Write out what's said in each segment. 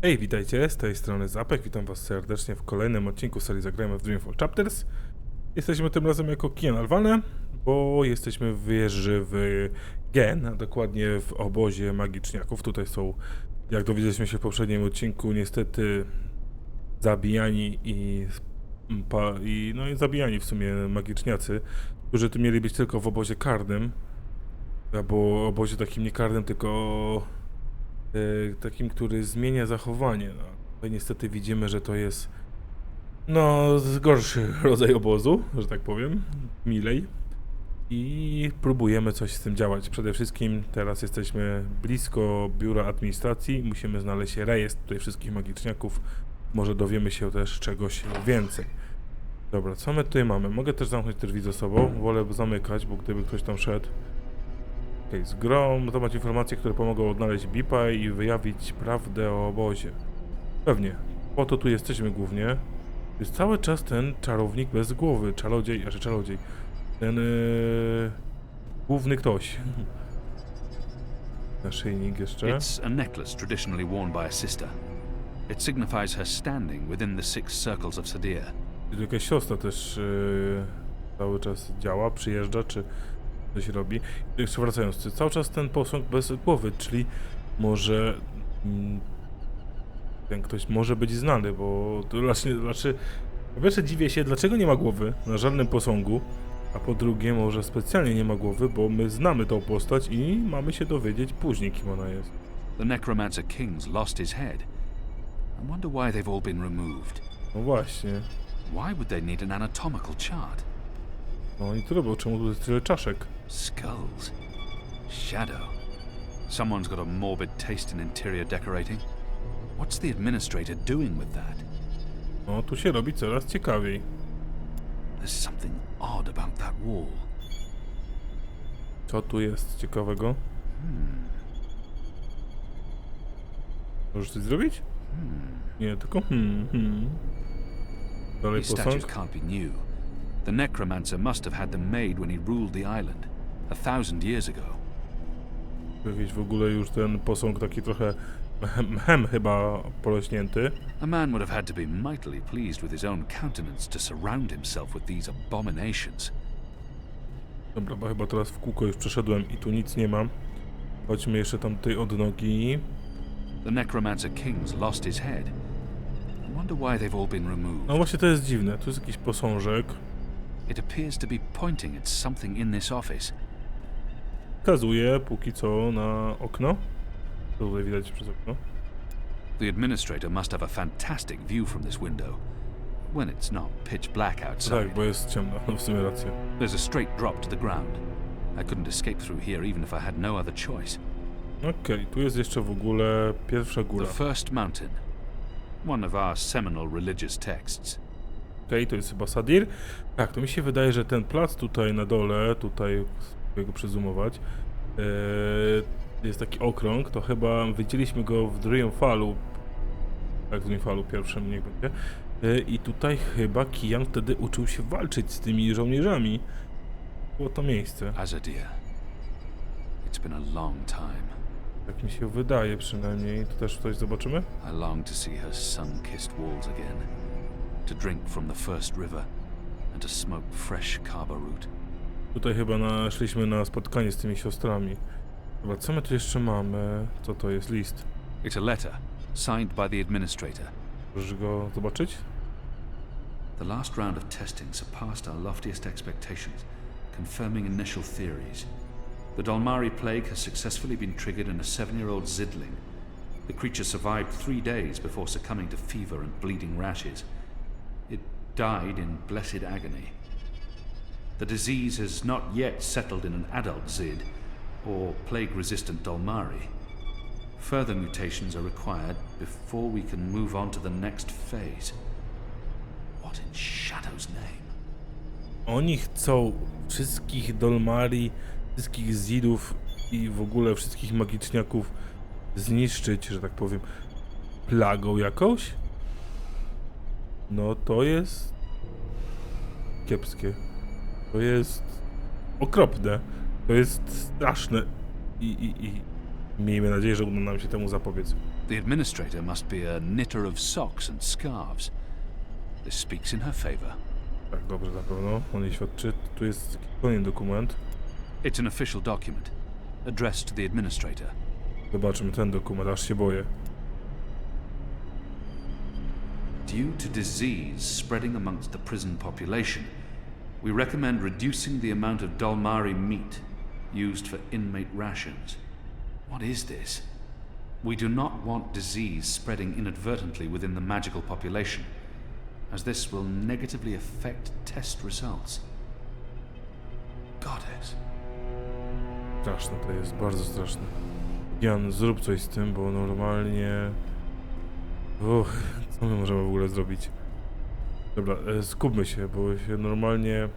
Hej, witajcie, z tej strony Zapek, witam was serdecznie w kolejnym odcinku serii Zagrajmy w Dreamfall Chapters. Jesteśmy tym razem jako Kian, bo jesteśmy w wieży w Gen, a dokładnie w obozie magiczniaków. Tutaj są, jak dowiedzieliśmy się w poprzednim odcinku, niestety zabijani i zabijani w sumie magiczniacy, którzy tu mieli być tylko w obozie karnym, albo obozie takim nie karnym, tylko takim, który zmienia zachowanie. No, tutaj niestety widzimy, że to jest gorszy rodzaj obozu, że tak powiem, milej. I próbujemy coś z tym działać. Przede wszystkim teraz jesteśmy blisko biura administracji. Musimy znaleźć rejestr tutaj wszystkich magiczniaków. Może dowiemy się też czegoś więcej. Dobra, co my tutaj mamy? Mogę też zamknąć te drzwi za sobą. Wolę zamykać, bo gdyby ktoś tam szedł. Okej, zgrom, zobacz informacje, które pomogą odnaleźć Bipa i wyjawić prawdę o obozie. Pewnie, po to tu jesteśmy głównie. Jest cały czas ten czarownik bez głowy, czarodziej, ten główny ktoś. Naszyjnik jeszcze. It's a necklace traditionally worn by a sister. It signifies her standing within the 6 circles of Sadir. Tu jakaś siostra też cały czas działa, przyjeżdża, czy coś robi. Jeszcze wracając, cały czas ten posąg bez głowy, czyli może ten ktoś może być znany, bo to po pierwsze dziwię się, dlaczego nie ma głowy na żadnym posągu, a po drugie może specjalnie nie ma głowy, bo my znamy tą postać i mamy się dowiedzieć później, kim ona jest. The necromancer king's lost his head. I wonder why they've all been removed. No właśnie. Why would they need an anatomical chart? No i tu robią, czemu tu jest tyle czaszek? Skulls. Shadow. Someone's got a morbid taste in interior decorating. What's the administrator doing with that? No tu się robi coraz ciekawiej. There's something odd about that wall. Co tu jest ciekawego? Możesz coś zrobić? Nie, tylko Dalej These statues posąg. can't be new. The necromancer must have had them made when he ruled the island 1000 years ago. Jakiś w ogóle już ten posąg taki trochę chyba porośnięty. A man would have had to be mightily pleased with his own countenance to surround himself with these abominations. Dobra, bo chyba teraz w kółko już przeszedłem i tu nic nie mam. Chodźmy jeszcze tam tej odnogi. The necromancer king's lost his head. I wonder why they've all been removed. No właśnie to jest dziwne, tu jest jakiś posążek. It appears to be pointing at something in this office. Wskazuje póki co na okno. Co tutaj widać przez okno? The administrator must have a fantastic view from this window. When it's not pitch black outside. Tak, bo jest ciemno, no w sumie rację. There's a straight drop to the ground. I couldn't escape through here even if I had no other choice. Okej, tu jest jeszcze w ogóle pierwsza góra. The first mountain. One of our seminal religious texts. Okej, to jest chyba Sadir. Tak, to mi się wydaje, że ten plac tutaj na dole, tutaj spróbuję go przezumować, jest taki okrąg, to chyba widzieliśmy go w Dreamfallu, tak, w Dreamfallu pierwszym, niech będzie. I tutaj chyba Kian wtedy uczył się walczyć z tymi żołnierzami. Było to miejsce. Azadir. It's been a long time. Tak mi się wydaje przynajmniej. Tu też coś zobaczymy? I long to see her sun-kissed walls again. To drink from the first river and to smoke fresh kaba root. Tutaj chyba szliśmy na spotkanie z tymi siostrami. Dobra, co my tu jeszcze mamy? Co to jest? List. It's a letter signed by the administrator. Możesz go zobaczyć? The last round of testing surpassed our loftiest expectations, confirming initial theories. The Dolmari plague has successfully been triggered in a 7-year-old Zidling. The creature survived 3 days before succumbing to fever and bleeding rashes. It died in blessed agony. The disease has not yet settled in an adult Zid, or plague-resistant Dolmari. Further mutations are required before we can move on to the next phase. What in Shadow's name? Oni chcą wszystkich Dolmari, wszystkich Zidów i w ogóle wszystkich magiczniaków zniszczyć, że tak powiem, plagą jakąś? No to jest kiepskie. To jest okropne. To jest straszne. I miejmy nadzieję, że uda nam się temu zapobiec. The administrator must be a knitter of socks and scarves. This speaks in her favor. Tak, dobrze, na pewno. On nie świadczy. Tu jest kolejny dokument. It's an official document, addressed to the administrator. Zobaczmy ten dokument, aż się boję. Due to disease spreading amongst the prison population, we recommend reducing the amount of Dalmari meat used for inmate rations. What is this? We do not want disease spreading inadvertently within the magical population, as this will negatively affect test results. Goddess. Straszne to jest, bardzo straszne. Jan, zrób coś z tym, bo normalnie... co my możemy w ogóle zrobić? Dobra, skupmy się, bo się normalnie...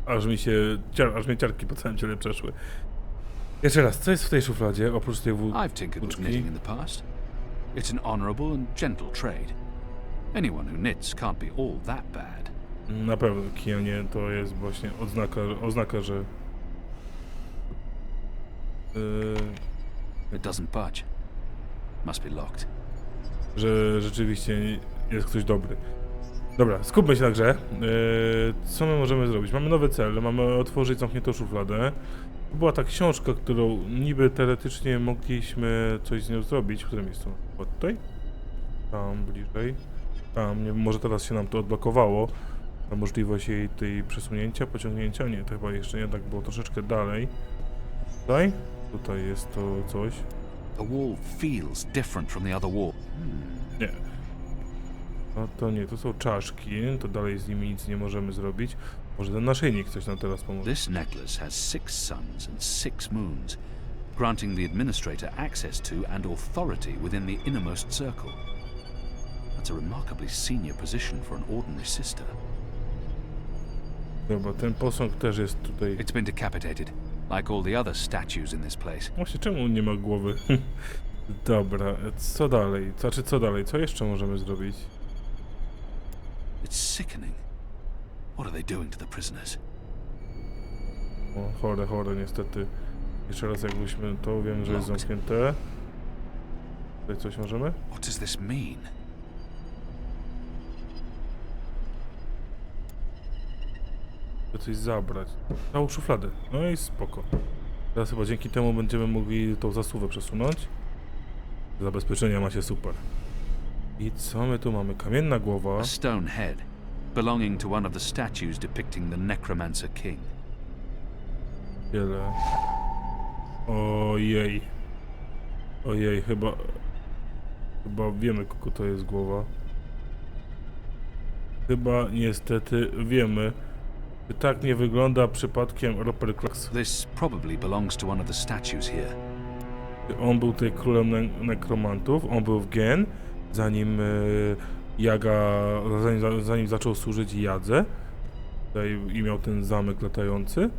Aż mnie ciarki po całym ciele przeszły. Jeszcze raz, co jest w tej szufladzie, oprócz tej I've tinkered with knitting włóczki? in the past. It's an honorable and gentle trade. Anyone who knits can't be all that bad. Na pewno, Kianie, to jest właśnie oznaka, że... It doesn't budge. Must be locked. że rzeczywiście jest ktoś dobry. Dobra, skupmy się na grze. Co my możemy zrobić? Mamy nowy cel, mamy otworzyć zamkniętą szufladę. To była ta książka, którą niby teoretycznie mogliśmy coś z nią zrobić. W którym miejscu? O, tutaj? Tam bliżej. Tam, nie wiem, może teraz się nam to odblokowało. Na możliwość jej tej przesunięcia, pociągnięcia. Nie, to chyba jeszcze nie, tak było troszeczkę dalej. Tutaj? Tutaj jest to coś. The wall feels different from the other wall. Nie. No to nie, to są czaszki, to dalej z nimi nic nie możemy zrobić. Może ten naszyjnik coś nam teraz pomoże. This necklace has 6 suns and 6 moons, granting the administrator access to and authority within the innermost circle. That's a remarkably senior position for an ordinary sister. Dobra, ten posąg też jest tutaj. It's been decapitated, like all the other statues in this place. Właśnie, czemu nie ma głowy? Dobra, co dalej? Znaczy, co dalej? Co jeszcze możemy zrobić? It's sickening. What are they doing to the prisoners? O, chore, niestety. Jeszcze raz jakbyśmy to, wiem, że jest zamknięte. Tutaj coś możemy? What does this mean? Chcę coś zabrać. Całą szufladę. No i spoko. Teraz chyba dzięki temu będziemy mogli tą zasuwę przesunąć. Zabezpieczenia macie super. I co my tu mamy? Kamienna głowa. A stone head, belonging to one of the statues depicting the Necromancer King. Wiele. Ojej. Ojej, chyba wiemy, kogo to jest głowa. Chyba niestety wiemy. Czy tak nie wygląda przypadkiem Robert Clarks? This probably belongs to one of the statues here. On był tutaj królem nekromantów, on był w Gen, zanim zanim zaczął służyć Jadze. Tutaj i miał ten zamek latający.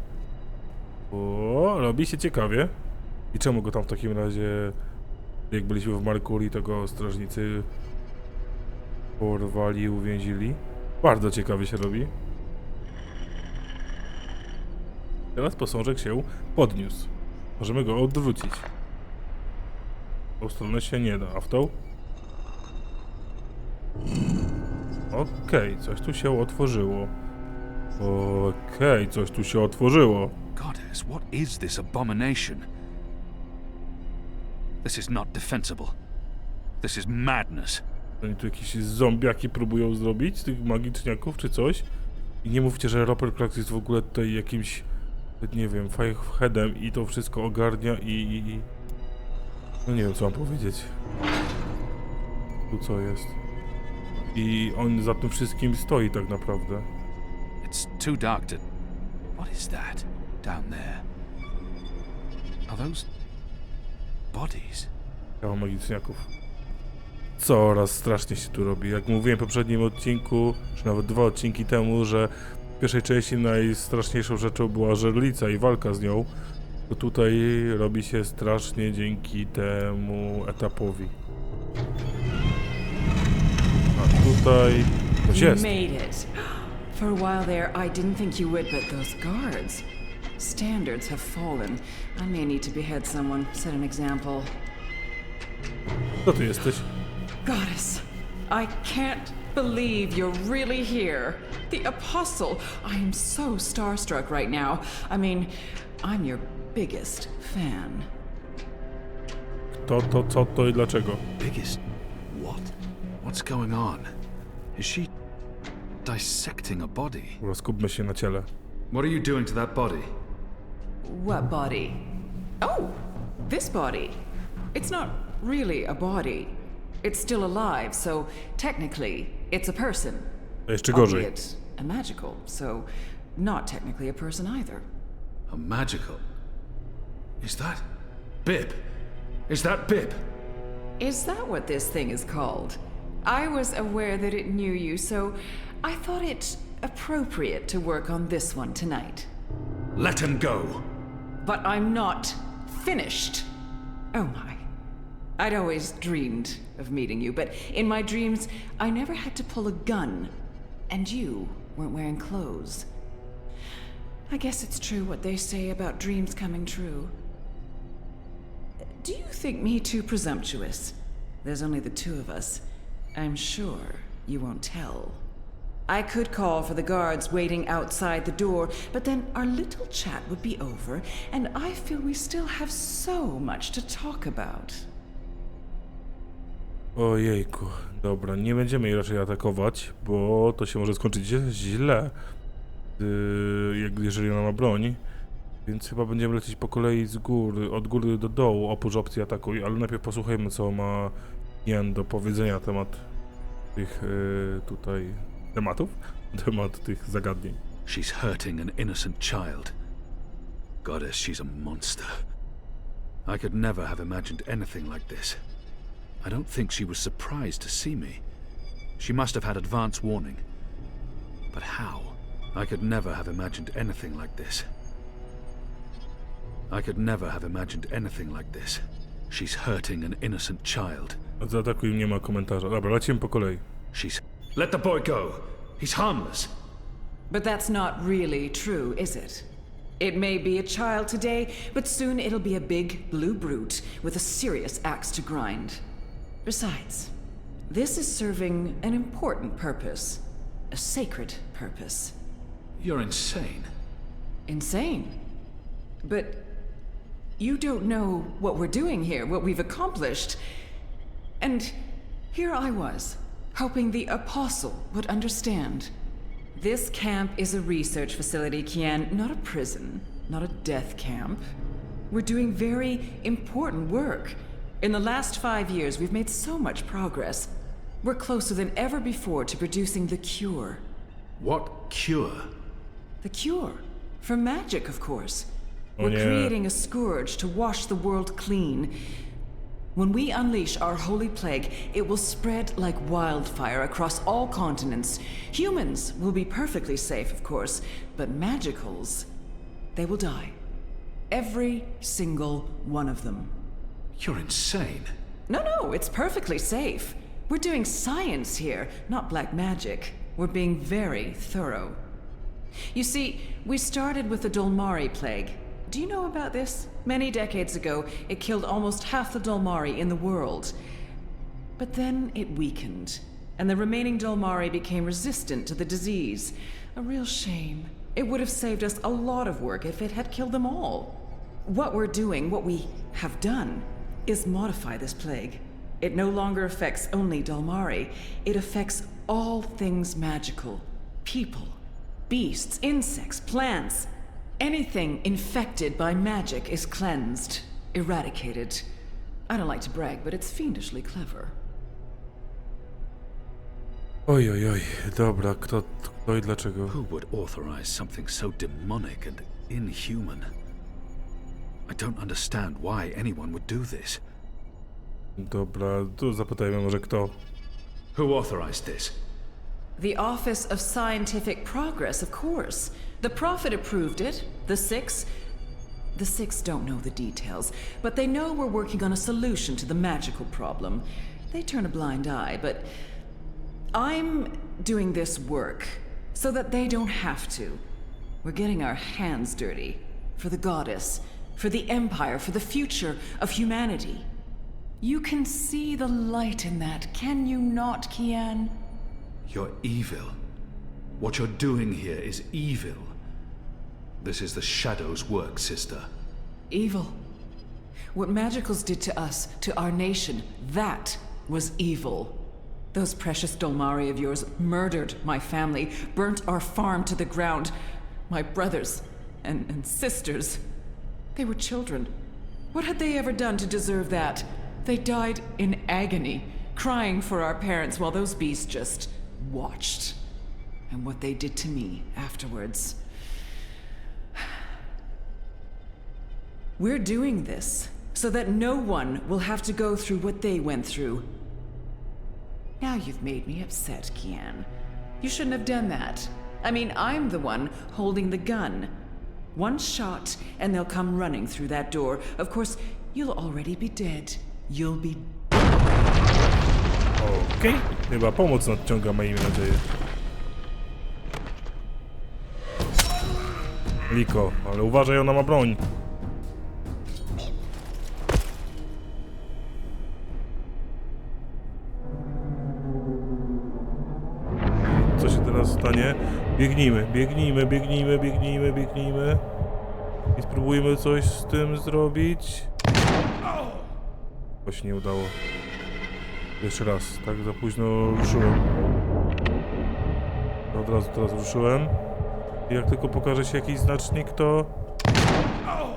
O, robi się ciekawie. I czemu go tam w takim razie, jak byliśmy w Markurii, to go strażnicy porwali i uwięzili? Bardzo ciekawie się robi. Teraz posążek się podniósł. Możemy go odwrócić. W tą stronę się nie da, a w tą? Okej, coś tu się otworzyło. Okej, coś tu się otworzyło. Goddess, what is this abomination? This is not defensible. This is madness. Oni tu jakieś zombiaki próbują zrobić, tych magiczniaków czy coś. I nie mówcie, że Robert Clark jest w ogóle tutaj jakimś, nie wiem, fireheadem i to wszystko ogarnia i... No nie wiem, co mam powiedzieć. Tu co jest? I on za tym wszystkim stoi tak naprawdę. It's too dark to... What is that down there? Are those bodies? Kawał magiczniaków. Coraz strasznie się tu robi. Jak mówiłem w poprzednim odcinku, czy nawet 2 odcinki temu, że w pierwszej części najstraszniejszą rzeczą była żerlica i walka z nią, to tutaj robi się strasznie dzięki temu etapowi. A tutaj coś jest. You made it. For a while there, I didn't think you would, but those guards. Standards have fallen. I may need to behead someone, set an example. Kto ty jesteś? Goddess, I can't believe you're really here. The Apostle. I am so starstruck right now. I mean, I'm your biggest fan. Kto to, co to i dlaczego? Biggest... what? What's going on? Is she... dissecting a body? Skupmy się na ciele. What are you doing to that body? What body? Oh, this body. It's not really a body. It's still alive, so technically it's a person. A jeszcze gorzej. Albeit a magical, so not technically a person either. A magical? Is that... Bib? Is that Bib? Is that what this thing is called? I was aware that it knew you, so I thought it appropriate to work on this one tonight. Let him go! But I'm not finished. Oh my. I'd always dreamed of meeting you, but in my dreams, I never had to pull a gun. And you weren't wearing clothes. I guess it's true what they say about dreams coming true. Do you think me too presumptuous? There's only the two of us. I'm sure you won't tell. I could call for the guards waiting outside the door, but then our little chat would be over, and I feel we still have so much to talk about. Ojejku, dobra, nie będziemy jej raczej atakować, bo to się może skończyć źle, jeżeli ona ma broń. Więc chyba będziemy lecieć po kolei z góry, od góry do dołu, oprócz opcji atakuj, ale najpierw posłuchajmy, co ma Jen do powiedzenia na temat tych tutaj temat tych zagadnień. She's hurting an innocent child. Goddess, she's a monster. I could never have imagined anything like this. I don't think she was surprised to see me. She must have had advance warning. But how? I could never have imagined anything like this. I could never have imagined anything like this. She's hurting an innocent child. Zaatakuj, nie ma komentarza. Dobra, lecimy po kolei. She's... Let the boy go! He's harmless! But that's not really true, is it? It may be a child today, but soon it'll be a big blue brute with a serious axe to grind. Besides, this is serving an important purpose. A sacred purpose. You're insane. Insane? But you don't know what we're doing here, what we've accomplished. And here I was, hoping the Apostle would understand. This camp is a research facility, Kian, not a prison, not a death camp. We're doing very important work. In the last 5 years, we've made so much progress. We're closer than ever before to producing the cure. What cure? The cure? For magic, of course. Oh, We're yeah. creating a scourge to wash the world clean. When we unleash our holy plague, it will spread like wildfire across all continents. Humans will be perfectly safe, of course, but magicals, they will die. Every single one of them. You're insane. No, it's perfectly safe. We're doing science here, not black magic. We're being very thorough. You see, we started with the Dolmari plague. Do you know about this? Many decades ago, it killed almost half the Dolmari in the world. But then it weakened, and the remaining Dolmari became resistant to the disease. A real shame. It would have saved us a lot of work if it had killed them all. What we're doing, what we have done, is modify this plague. It no longer affects only Dolmari. It affects all things magical. People, beasts, insects, plants. Anything infected by magic is cleansed, eradicated. I don't like to brag, but it's fiendishly clever. Oj, dobra, kto i dlaczego? Who would authorize something so demonic and inhuman? I don't understand why anyone would do this. Dobra, tu zapytajmy może kto. Who authorized this? The Office of Scientific Progress, of course. The Prophet approved it. The Six don't know the details, but they know we're working on a solution to the magical problem. They turn a blind eye, but I'm doing this work so that they don't have to. We're getting our hands dirty. For the goddess, for the empire, for the future of humanity. You can see the light in that, can you not, Kian? You're evil. What you're doing here is evil. This is the Shadow's work, sister. Evil. What Magicals did to us, to our nation, that was evil. Those precious Dolmari of yours murdered my family, burnt our farm to the ground. My brothers and sisters. They were children. What had they ever done to deserve that? They died in agony, crying for our parents while those beasts just watched. And what they did to me afterwards. We're doing this so that no one will have to go through what they went through. Now you've made me upset, Kian. You shouldn't have done that. I mean, I'm the one holding the gun. One shot, and they'll come running through that door. Of course, you'll already be dead. You'll be... Okej. Chyba pomoc nadciąga, miejmy nadzieję. Liko, ale uważaj, ona ma broń. Co się teraz stanie? Biegnijmy, biegnijmy, biegnijmy, biegnijmy, biegnijmy. I spróbujmy coś z tym zrobić. To się nie udało. Jeszcze raz, tak za późno ruszyłem. Od razu teraz ruszyłem. I jak tylko pokaże się jakiś znacznik, to...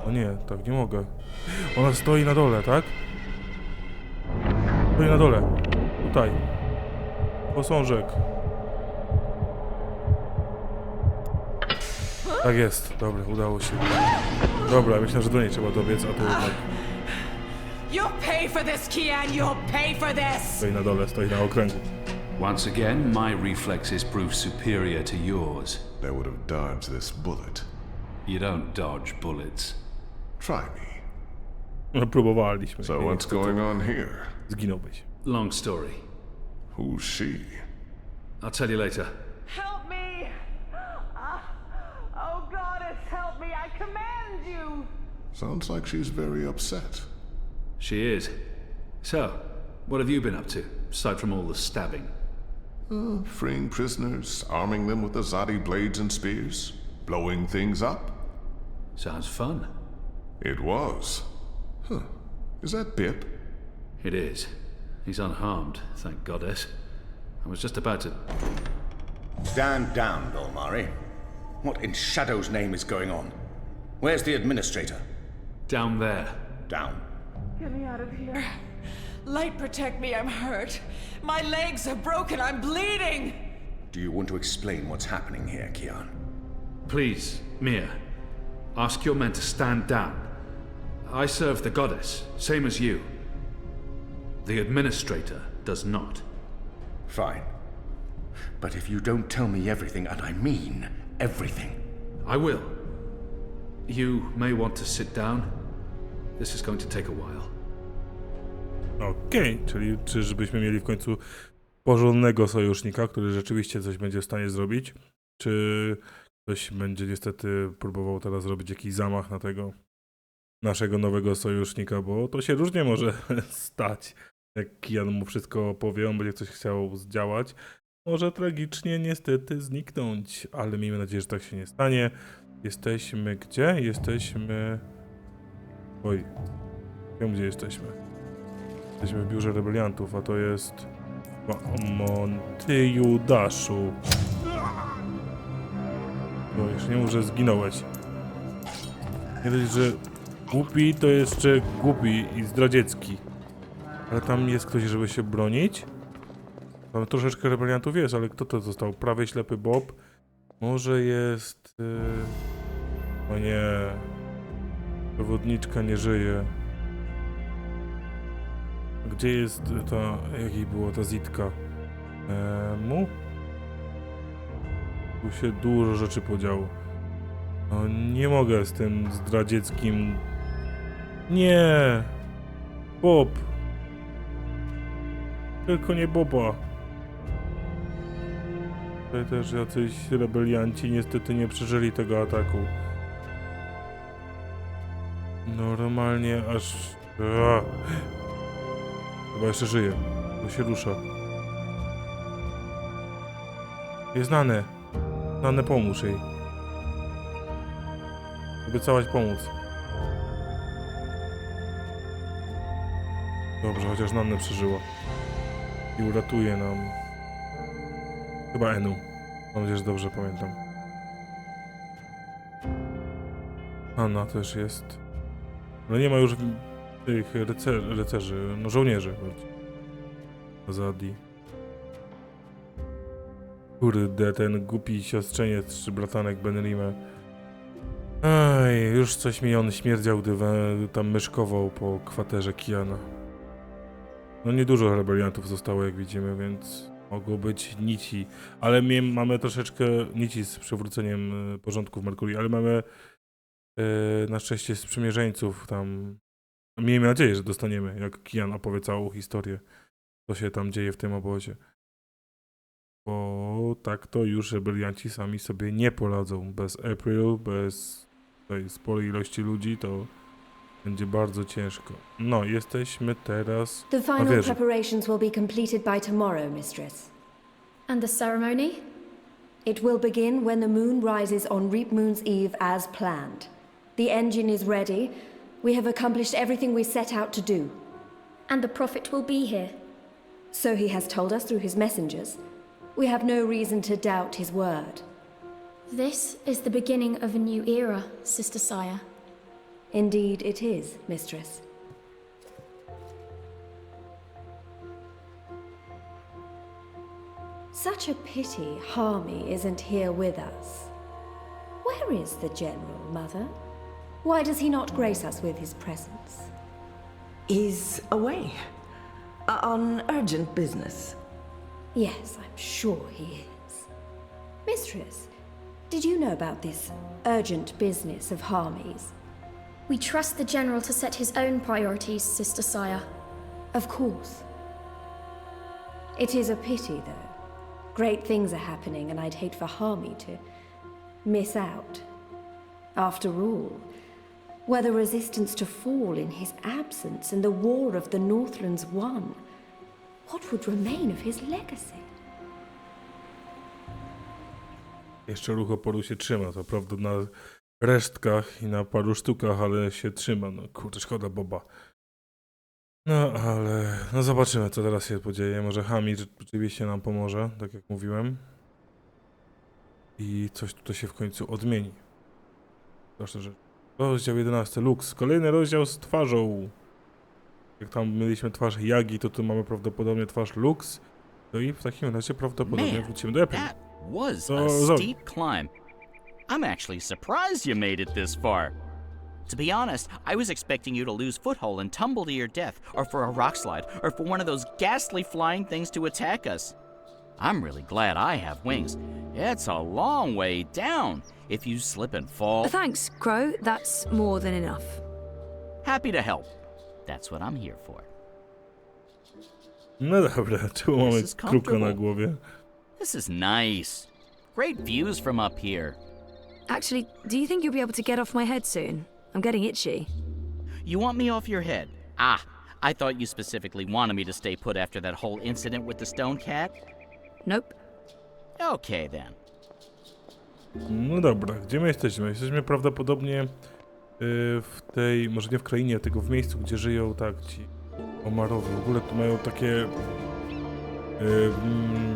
O nie, tak nie mogę. Ona stoi na dole, tak? Stoi na dole. Tutaj. Posążek. Tak jest. Dobra, udało się. Dobra, myślę, że do niej trzeba dobiec, a to jednak... You'll pay for this, Kian! You'll pay for this! Stoi na dole, stoi na okręgu. Once again, my reflexes prove superior to yours. They would have dodged this bullet. You don't dodge bullets. Try me. No, próbowaliśmy. So what's going on here? Zginąłbyś. Long story. Who's she? I'll tell you later. Help me! Oh, goddess, help me! I command you! Sounds like she's very upset. She is. So, what have you been up to, aside from all the stabbing? Freeing prisoners, arming them with Azadi blades and spears, blowing things up. Sounds fun. It was. Huh. Is that Bip? It is. He's unharmed, thank goddess. I was just about to... Stand down, Dolmari. What in Shadow's name is going on? Where's the administrator? Down there. Down. Get me out of here. Light, protect me, I'm hurt. My legs are broken, I'm bleeding! Do you want to explain what's happening here, Kian? Please, Mia. Ask your men to stand down. I serve the goddess, same as you. The administrator does not. Fine. But if you don't tell me everything, and I mean everything... I will. You may want to sit down. This is going to take a while. Okej, czyli czyżbyśmy mieli w końcu porządnego sojusznika, który rzeczywiście coś będzie w stanie zrobić? Czy ktoś będzie niestety próbował teraz zrobić jakiś zamach na tego naszego nowego sojusznika, bo to się różnie może stać. Jak Kian mu wszystko opowie, on będzie coś chciał zdziałać. Może tragicznie niestety zniknąć, ale miejmy nadzieję, że tak się nie stanie. Jesteśmy gdzie? Jesteśmy... Oj, wiem gdzie jesteśmy. Jesteśmy w biurze rebeliantów, a to jest... Ty Judaszu. No już nie mów, że zginąłeś. Nie dość, że głupi, to jeszcze głupi i zdradziecki. Ale tam jest ktoś, żeby się bronić? Tam troszeczkę rebeliantów jest, ale kto to został? Prawy ślepy Bob? Może jest... O nie... Przewodniczka nie żyje. Gdzie jest ta... Jaki była ta Zitka? Mu? Tu się dużo rzeczy podziało. No, nie mogę z tym zdradzieckim... Nie! Bob! Tylko nie Boba. Tutaj też jacyś rebelianci niestety nie przeżyli tego ataku. Normalnie aż... Chyba jeszcze żyje. To się rusza. Jest znane. Znane, pomóż jej. Obiecałaś pomóc. Dobrze, chociaż Nanę przeżyła. I uratuje nam... Chyba Enu. Mam nadzieję, że dobrze pamiętam. Anna też jest. No nie ma już tych rycerzy, no żołnierzy. Azadi. Kurde, ten głupi siostrzeniec czy bratanek Benrime. Ej, już coś mi on śmierdział, gdy tam myszkował po kwaterze Kiana. No niedużo rebeliantów zostało, jak widzimy, więc mogło być nici. Ale mamy troszeczkę nici z przywróceniem porządku w Merkurii, ale mamy na szczęście sprzymierzeńców tam. Miejmy nadzieję, że dostaniemy, jak Kian opowie całą historię, co się tam dzieje w tym obozie. Bo tak to już rebelianci sami sobie nie poradzą. Bez April, bez tej sporej ilości ludzi, to będzie bardzo ciężko. No, jesteśmy teraz The na final wieży. preparations will be completed by tomorrow, mistress. And the ceremony? It will begin when the moon rises on Reap Moon's Eve as planned. The engine is ready. We have accomplished everything we set out to do. And the prophet will be here. So he has told us through his messengers. We have no reason to doubt his word. This is the beginning of a new era, Sister Saya. Indeed it is, mistress. Such a pity Harmy isn't here with us. Where is the General, Mother? Why does he not grace us with his presence? He's away. On urgent business. Yes, I'm sure he is. Mistress, did you know about this urgent business of Harmy's? We trust the General to set his own priorities, Sister Saya. Of course. It is a pity, though. Great things are happening, and I'd hate for Harmy to miss out. After all, were the resistance to fall in his absence and the war of the Northlands won, what would remain of his legacy? Jeszcze ruch oporu się trzyma, to prawda na resztkach i na paru sztukach, ale się trzyma. No kurde, szkoda Boba. No ale, no zobaczymy, co teraz się podzieje. Może Hami rzeczywiście nam pomoże, tak jak mówiłem. I coś tutaj się w końcu odmieni. Proszę, że... Rozdział 11. Lux. Kolejny rozdział z twarzą. Jak tam mieliśmy twarz Yagi, to tu mamy prawdopodobnie twarz Lux. No i w takim razie prawdopodobnie wrócimy do April. That was So, a Zoe. steep climb. I'm actually surprised you made it this far. To be honest, I was expecting you to lose foothold and tumble to your death, or for a rock slide, or for one of those ghastly flying things to attack us. I'm really glad I have wings. It's a long way down. If you slip and fall... Thanks, Crow. That's more than enough. Happy to help. That's what I'm here for. No dobra, czemu mamy is kruka comfortable. na głowie? This is nice. Great views from up here. Actually, do you think you'll be able to get off my head soon? I'm getting itchy. You want me off your head? Ah, I thought you specifically wanted me to stay put after that whole incident with the stone cat. Nope. Okay then. No dobra, gdzie my jesteśmy? Jesteśmy prawdopodobnie w tej, może nie w krainie, tylko w miejscu, gdzie żyją tak ci Omarowie. W ogóle tu mają takie,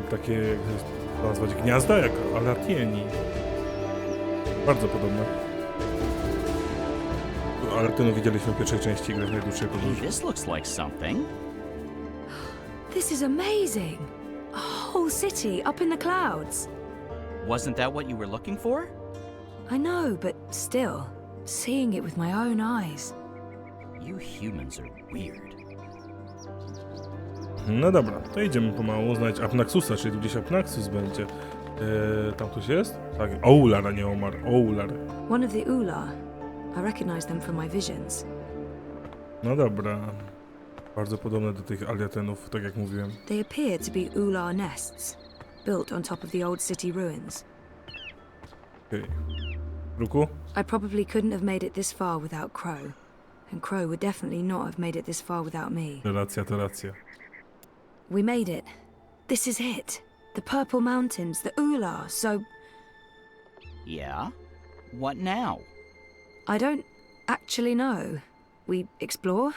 takie, jak to nazwać, gniazda, jak Alatieni. Bardzo podobne. Alatenów widzieliśmy w pierwszej części gry w Najdłuższej Hey, Podróży. this looks like something. This is amazing. A whole city up in the clouds. Wasn't that what you were looking for? I know, but still, seeing it with my own eyes. You humans are weird. No dobra, to idziemy pomału znaleźć Apnaxusa, czyli tu gdzieś Apnaxus będzie. Tam ktoś jest? Tak, Oular, a nie Omar. Oular. One of the Oular. I recognize them from my visions. No dobra. Bardzo podobne do tych Aliatenów, tak jak mówiłem. They appear to be Oular nests, built on top of the old city ruins. Okej. Ruku? I probably couldn't have made it this far without Crow. And Crow would definitely not have made it this far without me. To racja, to racja. we made it. This is it. The Purple Mountains, the Oular, so... Yeah? What now? I don't actually know. We explore,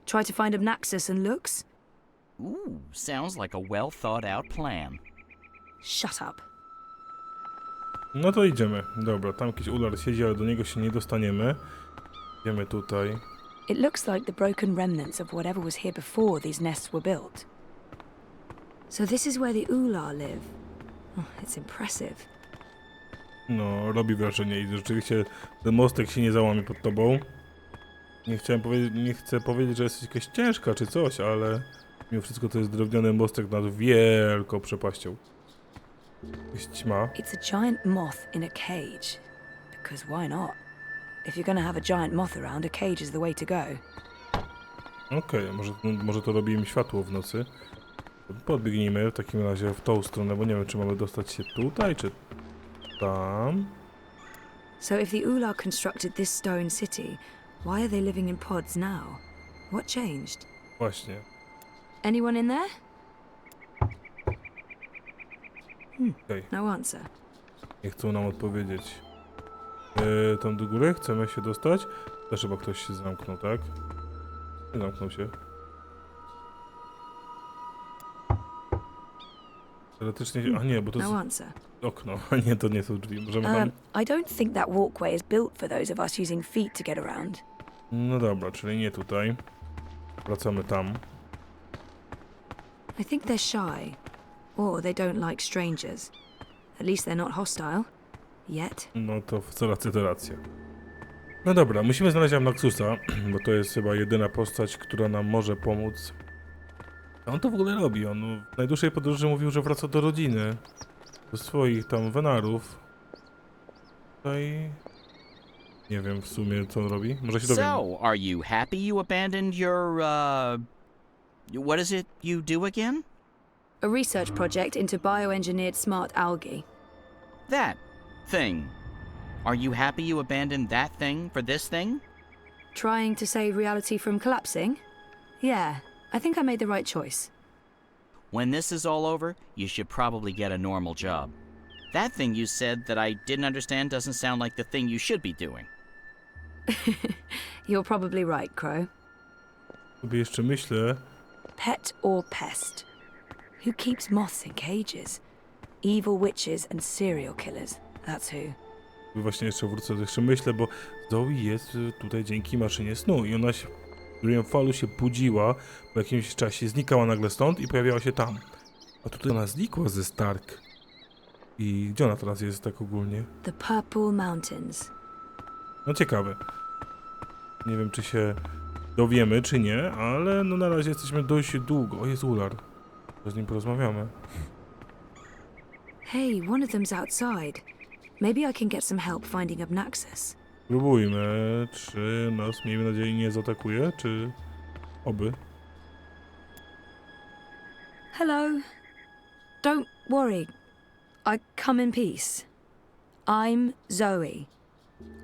try to find Obnaxus and Lux. Ooh, sounds like a well-thought-out plan. Shut up. No to idziemy. Dobra, tam jakiś ular siedzi, ale do niego się nie dostaniemy. Idziemy tutaj. It looks like the broken remnants of whatever was here before these nests were built. So this is where the Oular live. Oh, it's impressive. No, robi wrażenie i rzeczywiście ten mostek się nie załamie pod tobą. Nie chcę powiedzieć, że jesteś jakaś ciężka czy coś, ale mimo wszystko to jest drewniany mostek nad wielką przepaścią. Jest ćma. It's a giant moth in a cage. Because why not? If you're gonna have a giant moth around, a cage is the way to go. Okej, może to robi im światło w nocy. Podbiegnijmy w takim razie w tą stronę, bo nie wiem, czy mamy dostać się tutaj, czy tam. So if the Oular constructed this stone city, why are they living in pods now? What changed? Właśnie. Anyone in there? Okej. No answer. Nie chcą nam odpowiedzieć. Tam do góry chcemy się dostać. Też chyba ktoś się zamknął, tak? Nie zamknął się. Teoretycznie... A nie, bo to jest No answer. okno. A nie, to nie są drzwi. Możemy tam... I don't think that walkway is built for those of us using feet to get around. No dobra, czyli nie tutaj. Wracamy tam. I think they're shy. Or they don't like strangers. At least they're not hostile. Yet. No to to racja. No dobra, musimy znaleźć Obnaxusa, bo to jest chyba jedyna postać, która nam może pomóc. A on to w ogóle robi. On w najdłuższej podróży mówił, że wraca do rodziny. Do swoich tam wenarów. Tutaj... Nie wiem w sumie, co on robi. Może się dowiemy. So, are you happy you abandoned your, what is it you do again? A research project into bioengineered smart algae. That thing. Are you happy you abandoned that thing for this thing? Trying to save reality from collapsing? Yeah, I think I made the right choice. When this is all over, you should probably get a normal job. That thing you said that I didn't understand doesn't sound like the thing you should be doing. You're probably right, Crow. Sobie jeszcze myślę... Pet or pest? Who keeps moths in cages? Evil witches and serial killers. That's who. Właśnie jeszcze myślę, bo Zoe jest tutaj dzięki maszynie snu i ona się w Dreamfallu się budziła, po jakimś czasie znikała nagle stąd i pojawiała się tam. A tutaj ona znikła ze Stark. I gdzie ona teraz jest tak ogólnie? The Purple Mountains. No ciekawe. Nie wiem, czy się dowiemy, czy nie, ale no na razie jesteśmy dość długo. O, jest Oular. Z nim porozmawiamy. Hey, one of them's outside. Maybe I can get some help finding Obnaxus. Spróbujmy, czy nas, miejmy nadzieję, nie zaatakuje, czy oby. Hello. Don't worry. I come in peace. I'm Zoe.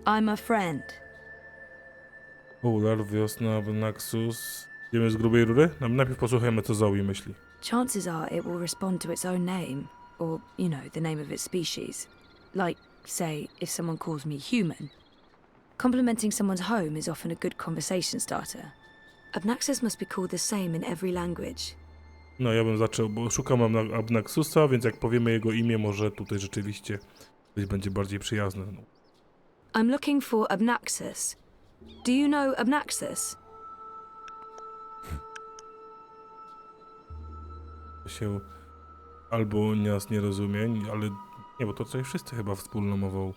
I'm a friend. Oular, wiosna, Obnaxus. Idziemy z grubej rury? Najpierw posłuchajmy, co Zoe myśli. Chances are it will respond to its own name, or, you know, the name of its species. Like, say, if someone calls me human. Complimenting someone's home is often a good conversation starter. Obnaxus must be called the same in every language. No, ja bym zaczął, bo szukam Obnaxusa, więc jak powiemy jego imię, może tutaj rzeczywiście coś będzie bardziej przyjazne. No. I'm looking for Obnaxus. Do you know Obnaxus? Się albo nas nie rozumie, ale nie, bo to tutaj wszyscy chyba wspólną mową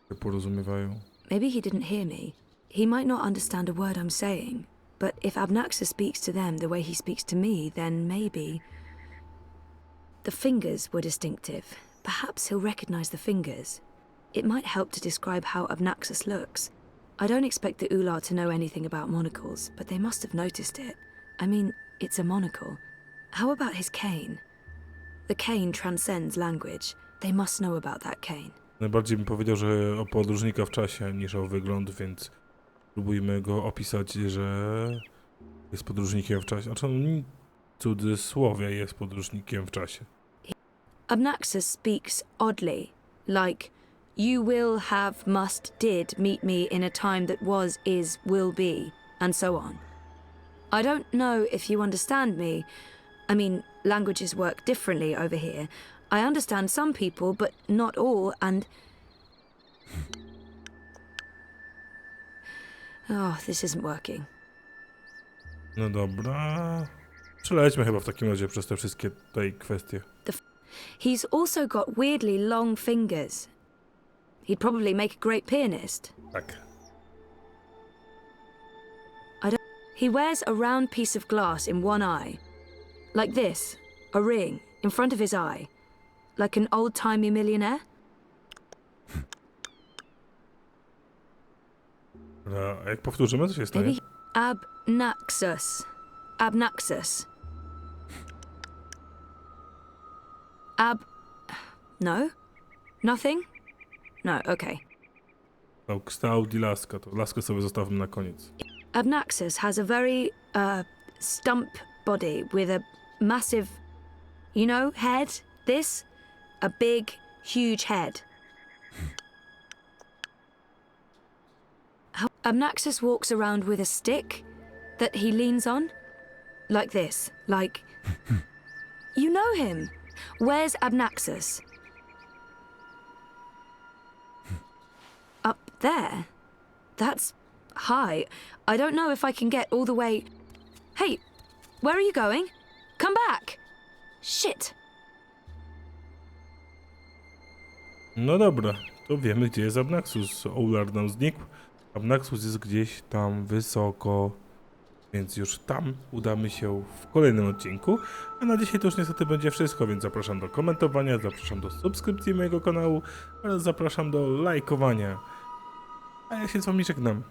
się porozumiewają. Maybe he didn't hear me. He might not understand a word I'm saying, but if Obnaxus speaks to them the way he speaks to me, then maybe... The fingers were distinctive. Perhaps he'll recognize the fingers. It might help to describe how Obnaxus looks. I don't expect the Oular to know anything about monocles, but they must have noticed it. I mean, it's a monocle. How about his cane? The cane transcends language. They must know about that cane. Najbardziej bym powiedział, że o podróżnika w czasie niż o wygląd, więc spróbujmy go opisać, że jest podróżnikiem w czasie. Znaczy on cudzysłowie jest podróżnikiem w czasie. Abnaxus speaks oddly, like, you will, have, must, did meet me in a time that was, is, will be, and so on. I don't know if you understand me. I mean, languages work differently over here. I understand some people, but not all, and... Oh, this isn't working. No dobra. Przelećmy chyba w takim razie przez te wszystkie tutaj kwestie. He's also got weirdly long fingers. He'd probably make a great pianist. Tak. He wears a round piece of glass in one eye. Like this, a ring, in front of his eye. Like an old-timey millionaire. Dobra, a jak powtórzymy, co się stanie? Maybe Abnaxus. Abnaxus. No? Nothing? No, okay. No, kształt i laska. To laskę sobie zostawmy na koniec. Abnaxus has a very, stump body with a massive, you know, head. This? A big, huge head. Abnaxus walks around with a stick that he leans on. Like this. Like... You know him. Where's Abnaxus? Up there? That's high. I don't know if I can get all the way... Hey, where are you going? Come back! Shit! No dobra, to wiemy, gdzie jest Abnaxus. Oular nam znikł. Abnaxus jest gdzieś tam wysoko, więc już tam udamy się w kolejnym odcinku. A na dzisiaj to już niestety będzie wszystko, więc zapraszam do komentowania, zapraszam do subskrypcji mojego kanału oraz zapraszam do lajkowania. A ja się z wami żegnam.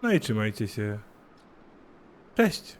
No i trzymajcie się. Cześć!